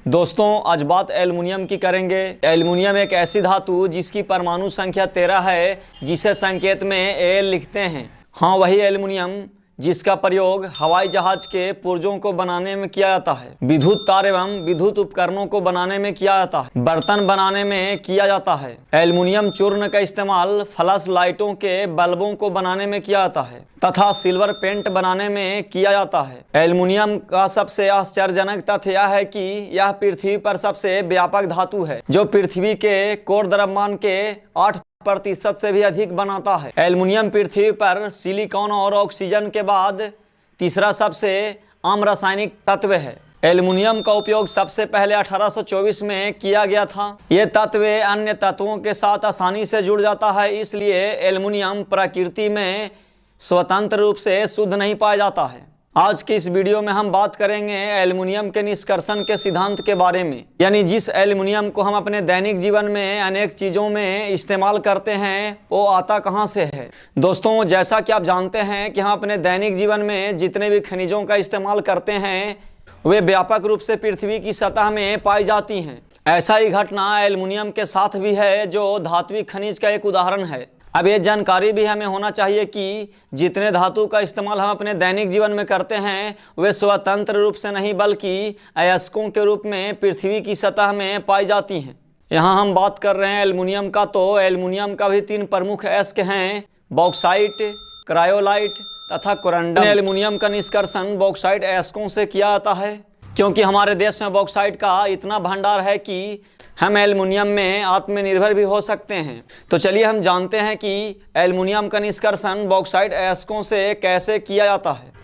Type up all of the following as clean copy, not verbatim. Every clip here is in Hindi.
दोस्तों आज बात एल्युमिनियम की करेंगे। एल्युमिनियम एक ऐसी धातु जिसकी परमाणु संख्या 13 है, जिसे संकेत में एल लिखते हैं। हाँ, वही एल्युमिनियम जिसका प्रयोग हवाई जहाज के पुर्जों को बनाने में किया जाता है, विद्युत तार एवं विद्युत उपकरणों को बनाने में किया जाता है, बर्तन बनाने में किया जाता है। एल्युमिनियम चूर्ण का इस्तेमाल फ्लैश लाइटों के बल्बों को बनाने में किया जाता है तथा सिल्वर पेंट बनाने में किया जाता है। एल्युमिनियम का सबसे आश्चर्यजनक तथ्य यह है कि यह पृथ्वी पर सबसे व्यापक धातु है, जो पृथ्वी के कोर द्रव्यमान के 8% से भी अधिक बनाता है। एल्युमिनियम पृथ्वी पर सिलिकॉन और ऑक्सीजन के बाद तीसरा सबसे आम रासायनिक तत्व है। एल्युमिनियम का उपयोग सबसे पहले 1824 में किया गया था। ये तत्व अन्य तत्वों के साथ आसानी से जुड़ जाता है, इसलिए एल्युमिनियम प्रकृति में स्वतंत्र रूप से शुद्ध नहीं पाया जाता है। आज की इस वीडियो में हम बात करेंगे एल्युमिनियम के निष्कर्षण के सिद्धांत के बारे में, यानी जिस एल्युमिनियम को हम अपने दैनिक जीवन में अनेक चीज़ों में इस्तेमाल करते हैं वो आता कहाँ से है। दोस्तों, जैसा कि आप जानते हैं कि हम अपने दैनिक जीवन में जितने भी खनिजों का इस्तेमाल करते हैं वे व्यापक रूप से पृथ्वी की सतह में पाई जाती हैं। ऐसा ही घटना एल्युमिनियम के साथ भी है, जो धात्विक खनिज का एक उदाहरण है। अब ये जानकारी भी हमें होना चाहिए कि जितने धातु का इस्तेमाल हम अपने दैनिक जीवन में करते हैं वे स्वतंत्र रूप से नहीं बल्कि अयस्कों के रूप में पृथ्वी की सतह में पाई जाती हैं। यहाँ हम बात कर रहे हैं एल्युमिनियम का, तो एल्युमिनियम का भी 3 प्रमुख अयस्क हैं, बॉक्साइट, क्रायोलाइट तथा कोरंडम। एल्युमिनियम का निष्कर्षण बॉक्साइट अयस्कों से किया जाता है, क्योंकि हमारे देश में बॉक्साइट का इतना भंडार है कि हम एल्युमिनियम में आत्मनिर्भर भी हो सकते हैं। तो चलिए हम जानते हैं कि एल्युमिनियम का निष्कर्षण बॉक्साइट अयस्कों से कैसे किया जाता है।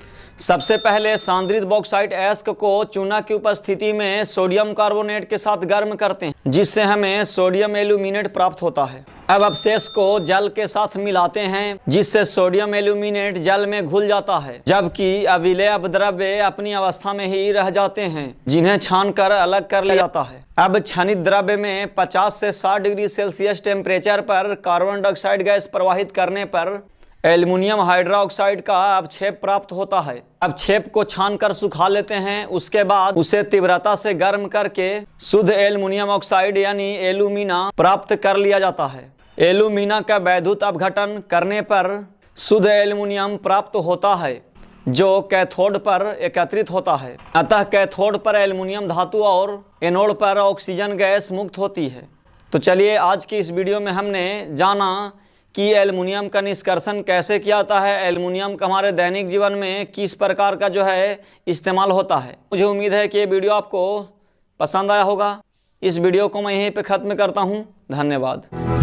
सबसे पहले सांद्रित बॉक्साइट अयस्क को चूना की उपस्थिति में सोडियम कार्बोनेट के साथ गर्म करते हैं, जिससे हमें सोडियम एल्यूमिनेट प्राप्त होता है। अब अवशेष को जल के साथ मिलाते हैं, जिससे सोडियम एल्यूमिनेट जल में घुल जाता है, जबकि अविलेय द्रव्य अपनी अवस्था में ही रह जाते हैं, जिन्हें छानकर अलग कर लिया जाता है। अब छानित द्रव्य में 50 से 60 डिग्री सेल्सियस टेम्परेचर पर कार्बन डाइऑक्साइड गैस प्रवाहित करने पर एल्युमिनियम हाइड्रोक्साइड का अवक्षेप प्राप्त होता है। अवक्षेप को छानकर सुखा लेते हैं, उसके बाद उसे तीव्रता से गर्म करके शुद्ध एल्युमिनियम ऑक्साइड यानी एल्यूमिना प्राप्त कर लिया जाता है। एल्यूमिना का वैद्युत अपघटन करने पर शुद्ध एल्युमिनियम प्राप्त होता है, जो कैथोड पर एकत्रित होता है। अतः कैथोड पर एल्युमिनियम धातु और एनोड पर ऑक्सीजन गैस मुक्त होती है। तो चलिए आज की इस वीडियो में हमने जाना कि एल्युमिनियम का निष्कर्षण कैसे किया जाता है, एल्युमिनियम का हमारे दैनिक जीवन में किस प्रकार का जो है इस्तेमाल होता है। मुझे उम्मीद है कि ये वीडियो आपको पसंद आया होगा। इस वीडियो को मैं यहीं पे ख़त्म करता हूँ। धन्यवाद।